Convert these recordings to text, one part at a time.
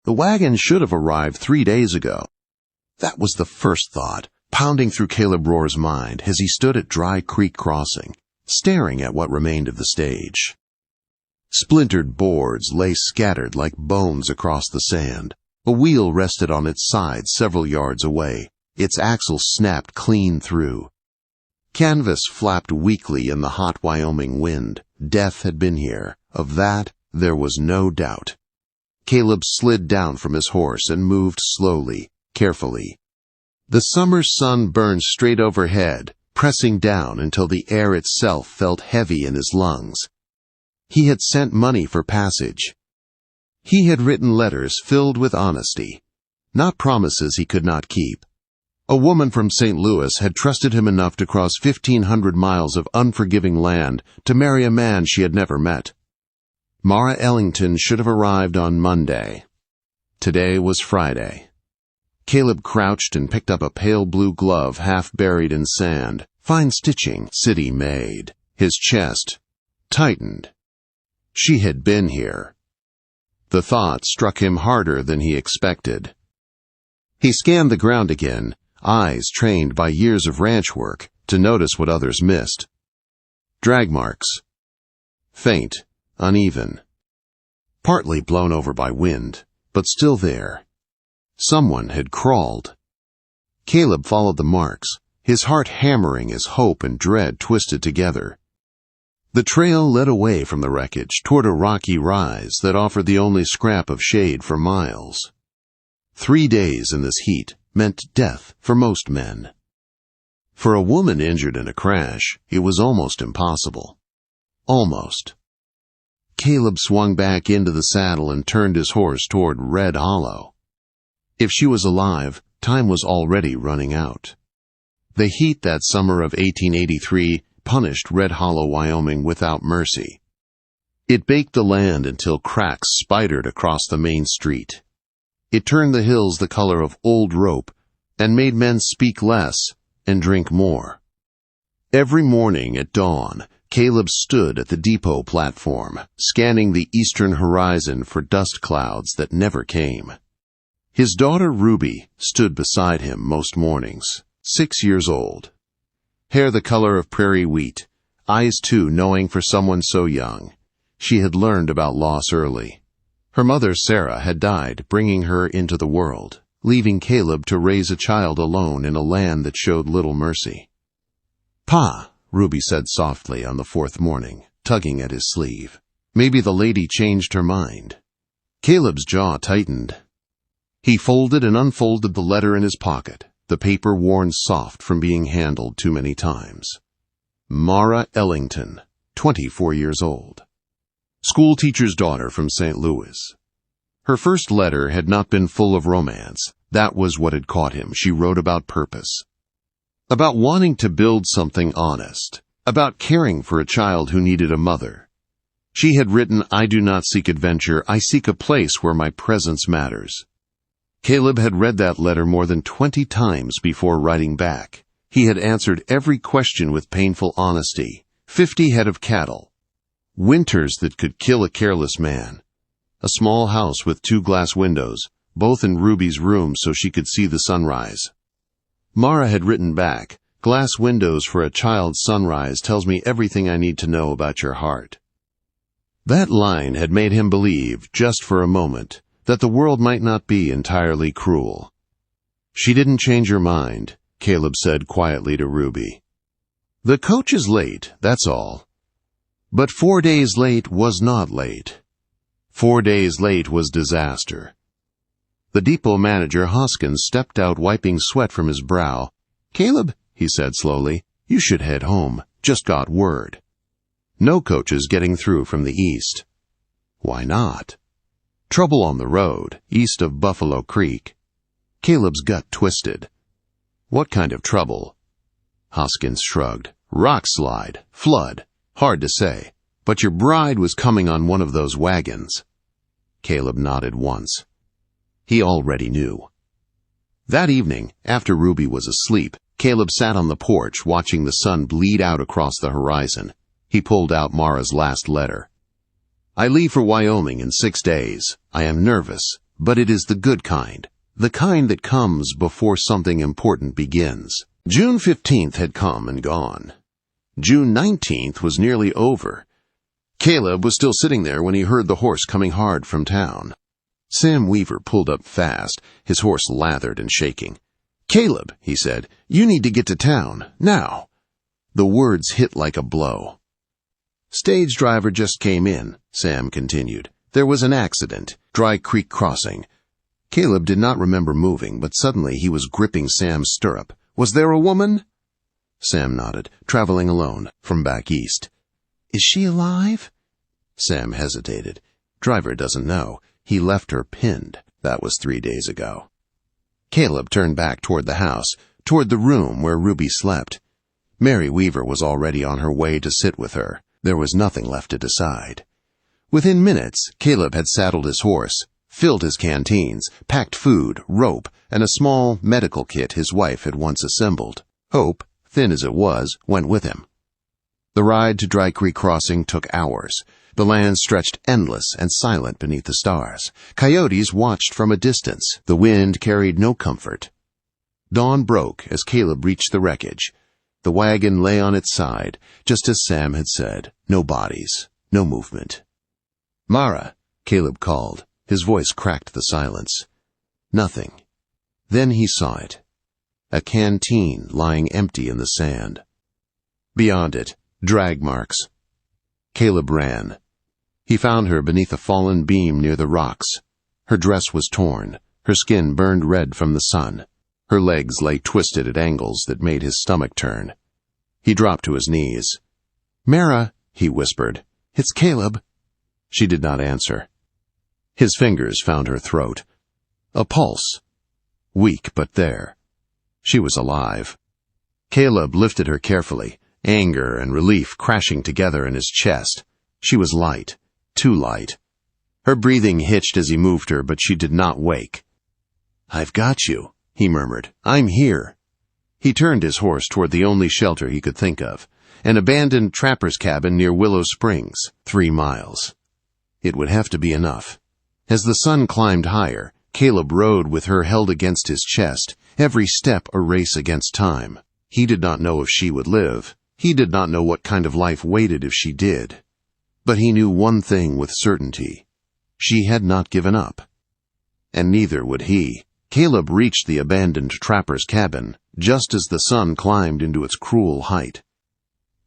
The wagon should have arrived 3 days ago. That was the first thought, pounding through Caleb Rohr's mind as he stood at Dry Creek Crossing, staring at what remained of the stage. Splintered boards lay scattered like bones across the sand. A wheel rested on its side several yards away. Its axle snapped clean through. Canvas flapped weakly in the hot Wyoming wind. Death had been here. Of that, there was no doubt. Caleb slid down from his horse and moved slowly, carefully. The summer sun burned straight overhead, pressing down until the air itself felt heavy in his lungs. He had sent money for passage. He had written letters filled with honesty, not promises he could not keep. A woman from St. Louis had trusted him enough to cross 1,500 miles of unforgiving land to marry a man she had never met. Mara Ellington should have arrived on Monday. Today was Friday. Caleb crouched and picked up a pale blue glove half buried in sand, fine stitching, city-made. His chest tightened. She had been here. The thought struck him harder than he expected. He scanned the ground again, eyes trained by years of ranch work to notice what others missed. Drag marks. Faint, uneven. Partly blown over by wind, but still there. Someone had crawled. Caleb followed the marks, his heart hammering as hope and dread twisted together. The trail led away from the wreckage toward a rocky rise that offered the only scrap of shade for miles. 3 days in this heat meant death for most men. For a woman injured in a crash, it was almost impossible. Almost. Caleb swung back into the saddle and turned his horse toward Red Hollow. If she was alive, time was already running out. The heat that summer of 1883 punished Red Hollow, Wyoming without mercy. It baked the land until cracks spidered across the main street. It turned the hills the color of old rope and made men speak less and drink more. Every morning at dawn, Caleb stood at the depot platform, scanning the eastern horizon for dust clouds that never came. His daughter Ruby stood beside him most mornings, 6 years old. Hair the color of prairie wheat, eyes too knowing for someone so young. She had learned about loss early. Her mother, Sarah, had died, bringing her into the world, leaving Caleb to raise a child alone in a land that showed little mercy. "Pa," Ruby said softly on the 4th morning, tugging at his sleeve. Maybe the lady changed her mind. Caleb's jaw tightened. He folded and unfolded the letter in his pocket, the paper worn soft from being handled too many times. Mara Ellington, 24 years old. Schoolteacher's daughter from St. Louis. Her first letter had not been full of romance. That was what had caught him. She wrote about purpose. About wanting to build something honest. About caring for a child who needed a mother. She had written, "I do not seek adventure. I seek a place where my presence matters." Caleb had read that letter more than 20 times before writing back. He had answered every question with painful honesty. 50 head of cattle. Winters that could kill a careless man. A small house with 2 glass windows, both in Ruby's room so she could see the sunrise. Mara had written back, "Glass windows for a child's sunrise tells me everything I need to know about your heart." That line had made him believe, just for a moment, that the world might not be entirely cruel. "She didn't change her mind," Caleb said quietly to Ruby. "The coach is late, that's all." But 4 days late was not late. 4 days late was disaster. The depot manager, Hoskins, stepped out wiping sweat from his brow. "Caleb," he said slowly, "you should head home. Just got word. No coaches getting through from the east." "Why not?" "Trouble on the road, east of Buffalo Creek." Caleb's gut twisted. "What kind of trouble?" Hoskins shrugged. "Rock slide, flood, hard to say. But your bride was coming on one of those wagons." Caleb nodded once. He already knew. That evening, after Ruby was asleep, Caleb sat on the porch watching the sun bleed out across the horizon. He pulled out Mara's last letter. "I leave for Wyoming in 6 days. I am nervous. but it is the good kind, the kind that comes before something important begins. June 15th had come and gone. June 19th was nearly over. Caleb was still sitting there when he heard the horse coming hard from town. Sam Weaver pulled up fast, his horse lathered and shaking. "Caleb," he said, "you need to get to town, now." The words hit like a blow. "Stage driver just came in," Sam continued. "There was an accident, Dry Creek Crossing." Caleb did not remember moving, but suddenly he was gripping Sam's stirrup. "Was there a woman?" Sam nodded. "Traveling alone, from back east." "Is she alive?" Sam hesitated. "Driver doesn't know. He left her pinned. That was 3 days ago." Caleb turned back toward the house, toward the room where Ruby slept. Mary Weaver was already on her way to sit with her. There was nothing left to decide. Within minutes, Caleb had saddled his horse, filled his canteens, packed food, rope, and a small medical kit his wife had once assembled. Hope, thin as it was, went with him. The ride to Dry Creek Crossing took hours. The land stretched endless and silent beneath the stars. Coyotes watched from a distance. The wind carried no comfort. Dawn broke as Caleb reached the wreckage. The wagon lay on its side, just as Sam had said. No bodies, no movement. "Mara," Caleb called. His voice cracked the silence. Nothing. Then he saw it. A canteen lying empty in the sand. Beyond it, drag marks. Caleb ran. He found her beneath a fallen beam near the rocks. Her dress was torn, her skin burned red from the sun. Her legs lay twisted at angles that made his stomach turn. He dropped to his knees. "Mara," he whispered. "It's Caleb." She did not answer. His fingers found her throat. A pulse. Weak, but there. She was alive. Caleb lifted her carefully, anger and relief crashing together in his chest. She was light, too light. Her breathing hitched as he moved her, but she did not wake. "I've got you," he murmured. "I'm here." He turned his horse toward the only shelter he could think of, an abandoned trapper's cabin near Willow Springs, 3 miles. It would have to be enough. As the sun climbed higher, Caleb rode with her held against his chest, every step a race against time. He did not know if she would live. He did not know what kind of life waited if she did. But he knew one thing with certainty. She had not given up. And neither would he. Caleb reached the abandoned trapper's cabin, just as the sun climbed into its cruel height.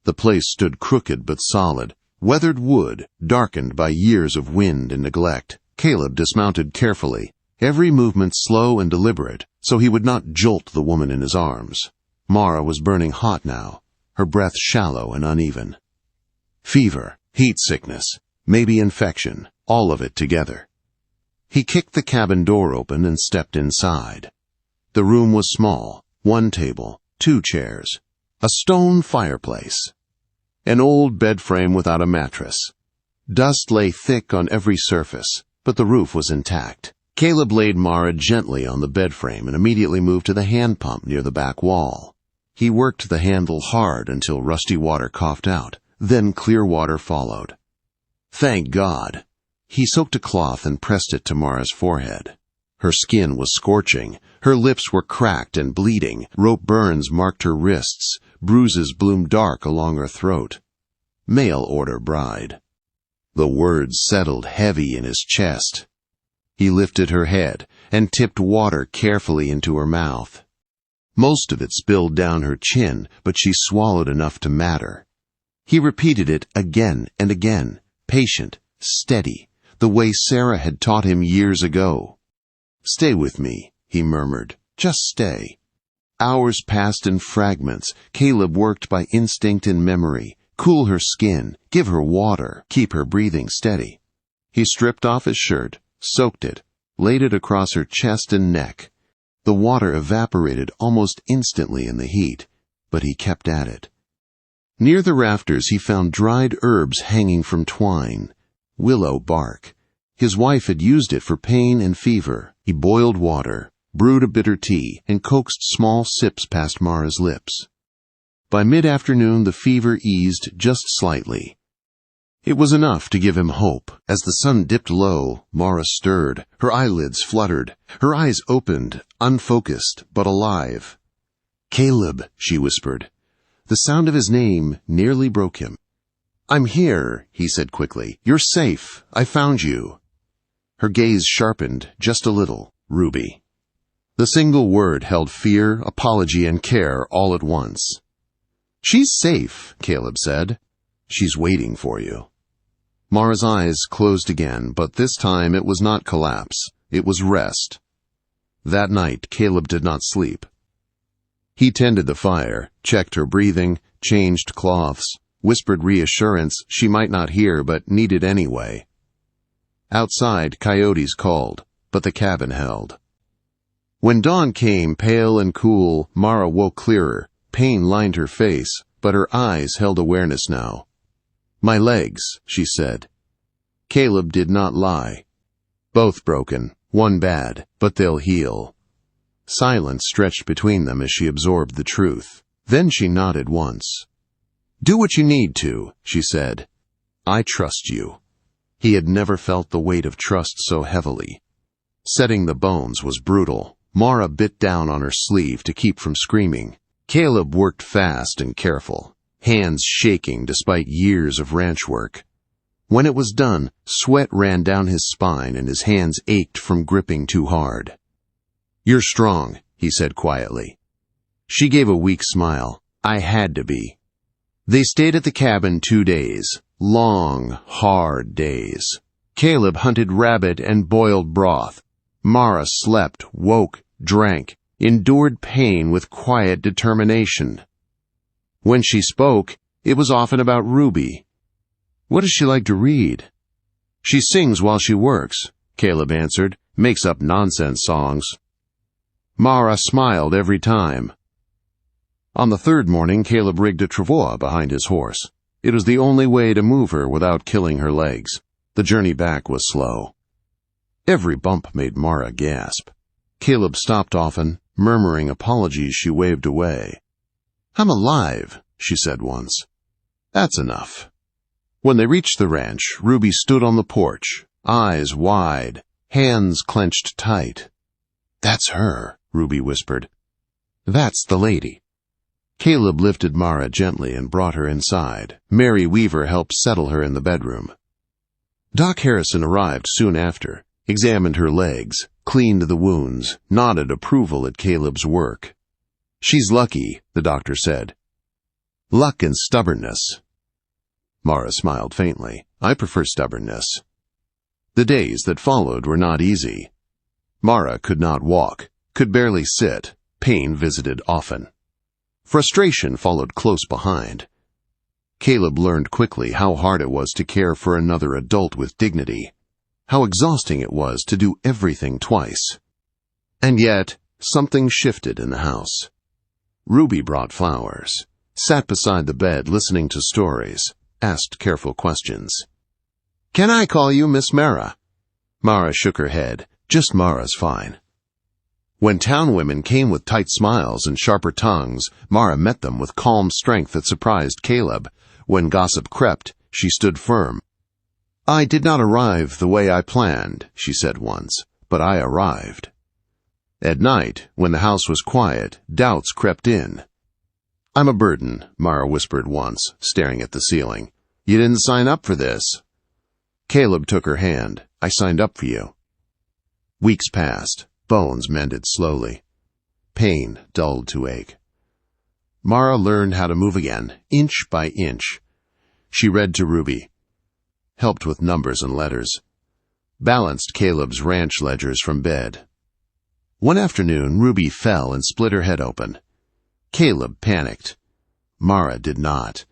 The place stood crooked but solid, weathered wood, darkened by years of wind and neglect. Caleb dismounted carefully, every movement slow and deliberate, so he would not jolt the woman in his arms. Mara was burning hot now, her breath shallow and uneven. Fever, heat sickness, maybe infection, all of it together. He kicked the cabin door open and stepped inside. The room was small, 1 table, 2 chairs, a stone fireplace, an old bed frame without a mattress. Dust lay thick on every surface, but the roof was intact. Caleb laid Mara gently on the bed frame and immediately moved to the hand pump near the back wall. He worked the handle hard until rusty water coughed out, then clear water followed. Thank God! He soaked a cloth and pressed it to Mara's forehead. Her skin was scorching, her lips were cracked and bleeding, rope burns marked her wrists, bruises bloomed dark along her throat. Mail order bride. The words settled heavy in his chest. He lifted her head and tipped water carefully into her mouth. Most of it spilled down her chin, but she swallowed enough to matter. He repeated it again and again, patient, steady, the way Sarah had taught him years ago. "Stay with me," he murmured. "Just stay." Hours passed in fragments. Caleb worked by instinct and memory. Cool her skin, give her water, keep her breathing steady. He stripped off his shirt, soaked it, laid it across her chest and neck. The water evaporated almost instantly in the heat, but he kept at it. Near the rafters he found dried herbs hanging from twine, willow bark. His wife had used it for pain and fever. He boiled water, brewed a bitter tea, and coaxed small sips past Mara's lips. By mid-afternoon the fever eased just slightly. It was enough to give him hope. As the sun dipped low, Mara stirred. Her eyelids fluttered. Her eyes opened, unfocused, but alive. "Caleb," she whispered. The sound of his name nearly broke him. "I'm here," he said quickly. "You're safe. I found you." Her gaze sharpened just a little. Ruby. The single word held fear, apology, and care all at once. "She's safe," Caleb said. "She's waiting for you." Mara's eyes closed again, but this time it was not collapse. It was rest. That night, Caleb did not sleep. He tended the fire, checked her breathing, changed cloths, whispered reassurance she might not hear but needed anyway. Outside, coyotes called, but the cabin held. When dawn came, pale and cool, Mara woke clearer. Pain lined her face, but her eyes held awareness now. "My legs," she said. Caleb did not lie. "Both broken, one bad, but they'll heal." Silence stretched between them as she absorbed the truth. Then she nodded once. "Do what you need to," she said. "I trust you." He had never felt the weight of trust so heavily. Setting the bones was brutal. Mara bit down on her sleeve to keep from screaming. Caleb worked fast and careful, hands shaking despite years of ranch work. When it was done, sweat ran down his spine and his hands ached from gripping too hard. "You're strong," he said quietly. She gave a weak smile. "I had to be." They stayed at the cabin 2 days. Long, hard days. Caleb hunted rabbit and boiled broth. Mara slept, woke, drank, endured pain with quiet determination. When she spoke, it was often about Ruby. "What does she like to read?" "She sings while she works," Caleb answered, "makes up nonsense songs." Mara smiled every time. On the third morning, Caleb rigged a travois behind his horse. It was the only way to move her without killing her legs. The journey back was slow. Every bump made Mara gasp. Caleb stopped often, murmuring apologies she waved away. "I'm alive," she said once. "That's enough." When they reached the ranch, Ruby stood on the porch, eyes wide, hands clenched tight. "That's her," Ruby whispered. "That's the lady." Caleb lifted Mara gently and brought her inside. Mary Weaver helped settle her in the bedroom. Doc Harrison arrived soon after, examined her legs, cleaned the wounds, nodded approval at Caleb's work. "She's lucky," the doctor said. "Luck and stubbornness." Mara smiled faintly. "I prefer stubbornness." The days that followed were not easy. Mara could not walk, could barely sit. Pain visited often. Frustration followed close behind. Caleb learned quickly how hard it was to care for another adult with dignity, how exhausting it was to do everything twice. And yet, something shifted in the house. Ruby brought flowers, sat beside the bed listening to stories, asked careful questions. "Can I call you Miss Mara?" Mara shook her head. "Just Mara's fine." When town women came with tight smiles and sharper tongues, Mara met them with calm strength that surprised Caleb. When gossip crept, she stood firm. "I did not arrive the way I planned," she said once, "but I arrived." At night, when the house was quiet, doubts crept in. "I'm a burden," Mara whispered once, staring at the ceiling. "You didn't sign up for this." Caleb took her hand. "I signed up for you." Weeks passed. Bones mended slowly. Pain dulled to ache. Mara learned how to move again, inch by inch. She read to Ruby, helped with numbers and letters, balanced Caleb's ranch ledgers from bed. One afternoon, Ruby fell and split her head open. Caleb panicked. Mara did not.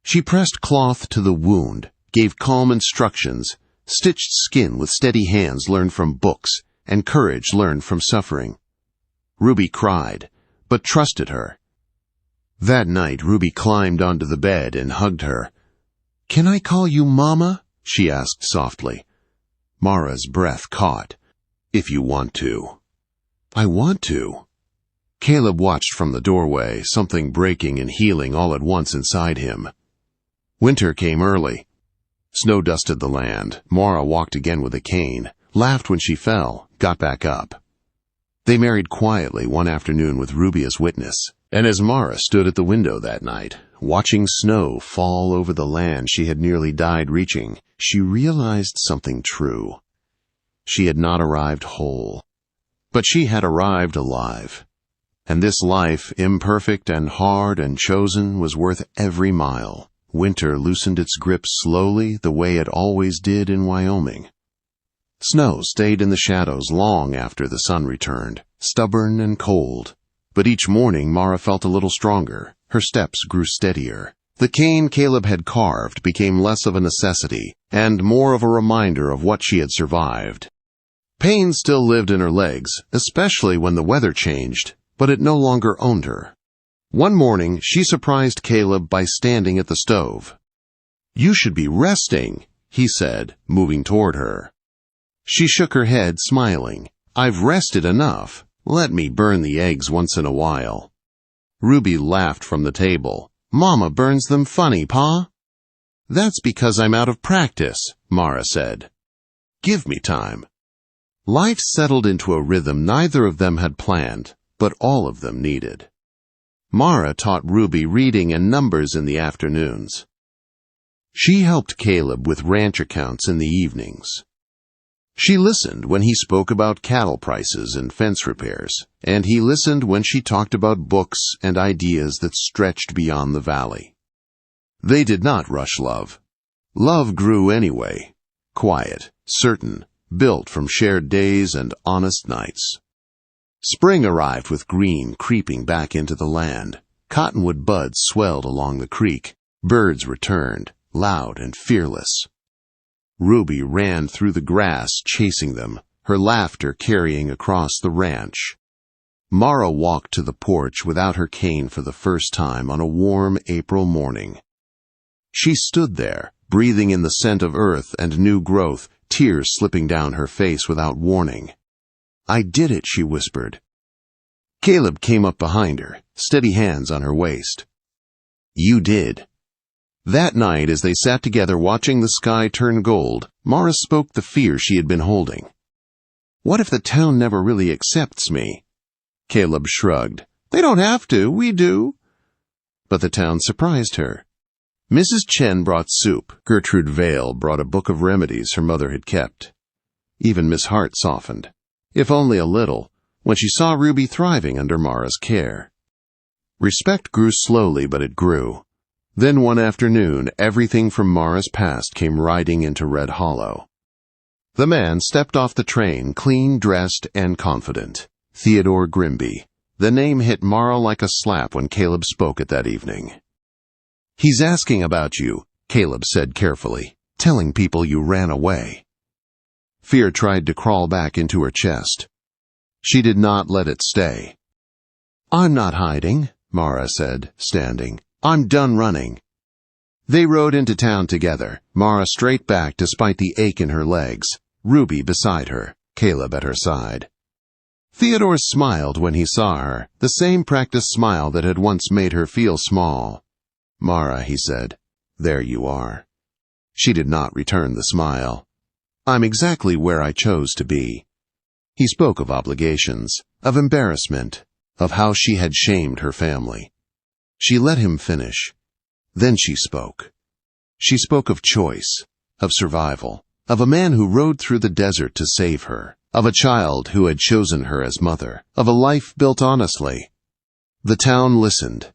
She pressed cloth to the wound, gave calm instructions, stitched skin with steady hands learned from books, and courage learned from suffering. Ruby cried, but trusted her. That night, Ruby climbed onto the bed and hugged her. "Can I call you Mama?" she asked softly. Mara's breath caught. "If you want to." "I want to." Caleb watched from the doorway, something breaking and healing all at once inside him. Winter came early. Snow dusted the land. Mara walked again with a cane, laughed when she fell, got back up. They married quietly one afternoon with Ruby as witness, and as Mara stood at the window that night, watching snow fall over the land she had nearly died reaching, she realized something true. She had not arrived whole, but she had arrived alive. And this life, imperfect and hard and chosen, was worth every mile. Winter loosened its grip slowly, the way it always did in Wyoming. Snow stayed in the shadows long after the sun returned, stubborn and cold. But each morning Mara felt a little stronger. Her steps grew steadier. The cane Caleb had carved became less of a necessity, and more of a reminder of what she had survived. Pain still lived in her legs, especially when the weather changed, but it no longer owned her. One morning, she surprised Caleb by standing at the stove. "You should be resting," he said, moving toward her. She shook her head, smiling. "I've rested enough. Let me burn the eggs once in a while." Ruby laughed from the table. "Mama burns them funny, Pa." "That's because I'm out of practice," Mara said. "Give me time." Life settled into a rhythm neither of them had planned, but all of them needed. Mara taught Ruby reading and numbers in the afternoons. She helped Caleb with ranch accounts in the evenings. She listened when he spoke about cattle prices and fence repairs, and he listened when she talked about books and ideas that stretched beyond the valley. They did not rush love. Love grew anyway, quiet, certain, built from shared days and honest nights. Spring arrived with green creeping back into the land. Cottonwood buds swelled along the creek. Birds returned, loud and fearless. Ruby ran through the grass, chasing them, her laughter carrying across the ranch. Mara walked to the porch without her cane for the first time on a warm April morning. She stood there, breathing in the scent of earth and new growth, tears slipping down her face without warning. "I did it," she whispered. Caleb came up behind her, steady hands on her waist. "You did." That night, as they sat together watching the sky turn gold, Mara spoke the fear she had been holding. "What if the town never really accepts me?" Caleb shrugged. "They don't have to, we do." But the town surprised her. Mrs. Chen brought soup. Gertrude Vale brought a book of remedies her mother had kept. Even Miss Hart softened, if only a little, when she saw Ruby thriving under Mara's care. Respect grew slowly, but it grew. Then one afternoon, everything from Mara's past came riding into Red Hollow. The man stepped off the train, clean, dressed, and confident. Theodore Grimby. The name hit Mara like a slap when Caleb spoke it that evening. "He's asking about you," Caleb said carefully, "telling people you ran away." Fear tried to crawl back into her chest. She did not let it stay. "I'm not hiding," Mara said, standing. "I'm done running." They rode into town together, Mara straight back despite the ache in her legs, Ruby beside her, Caleb at her side. Theodore smiled when he saw her, the same practiced smile that had once made her feel small. "Mara," he said, "there you are." She did not return the smile. "I'm exactly where I chose to be." He spoke of obligations, of embarrassment, of how she had shamed her family. She let him finish. Then she spoke. She spoke of choice, of survival, of a man who rode through the desert to save her, of a child who had chosen her as mother, of a life built honestly. The town listened.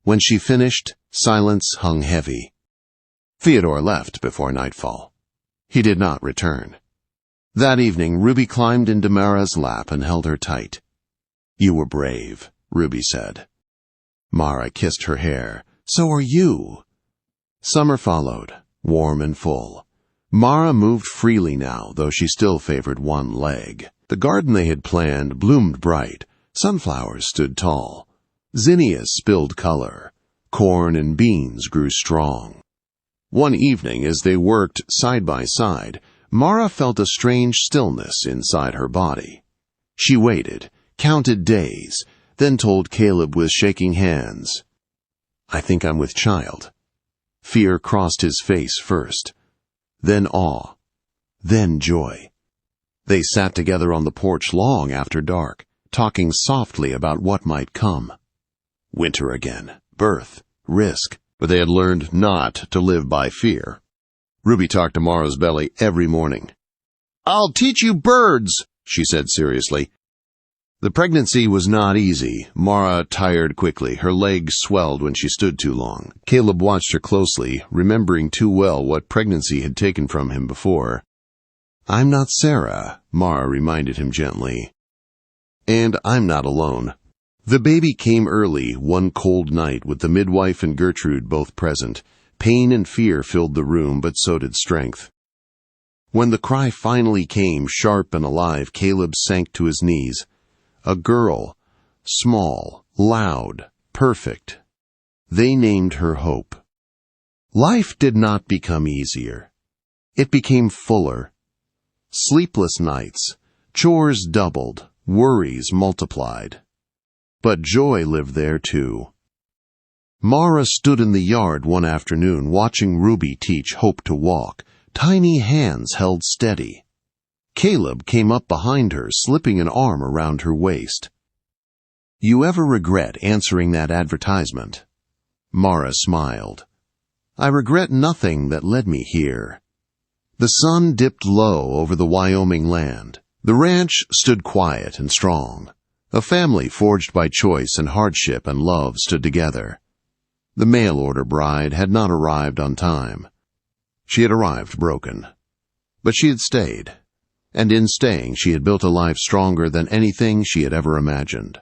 When she finished, silence hung heavy. Theodore left before nightfall. He did not return. That evening, Ruby climbed into Mara's lap and held her tight. "You were brave," Ruby said. Mara kissed her hair. "So are you." Summer followed, warm and full. Mara moved freely now, though she still favored one leg. The garden they had planned bloomed bright. Sunflowers stood tall. Zinnias spilled color. Corn and beans grew strong. One evening, as they worked side by side, Mara felt a strange stillness inside her body. She waited, counted days, then told Caleb with shaking hands, "I think I'm with child." Fear crossed his face first. then awe, then joy. They sat together on the porch long after dark, talking softly about what might come. Winter again, birth, risk, but they had learned not to live by fear. Ruby talked to Mara's belly every morning. "I'll teach you birds," she said seriously. The pregnancy was not easy. Mara tired quickly. Her legs swelled when she stood too long. Caleb watched her closely, remembering too well what pregnancy had taken from him before. "I'm not Sarah," Mara reminded him gently. "And I'm not alone." The baby came early, one cold night, with the midwife and Gertrude both present. Pain and fear filled the room, but so did strength. When the cry finally came, sharp and alive, Caleb sank to his knees. A girl, small, loud, perfect. They named her Hope. Life did not become easier. It became fuller. Sleepless nights, chores doubled, worries multiplied. But joy lived there too. Mara stood in the yard one afternoon watching Ruby teach Hope to walk. Tiny hands held steady. Caleb came up behind her, slipping an arm around her waist. "You ever regret answering that advertisement?" Mara smiled. "I regret nothing that led me here." The sun dipped low over the Wyoming land. The ranch stood quiet and strong. A family forged by choice and hardship and love stood together. The mail-order bride had not arrived on time. She had arrived broken. But she had stayed. And in staying, she had built a life stronger than anything she had ever imagined.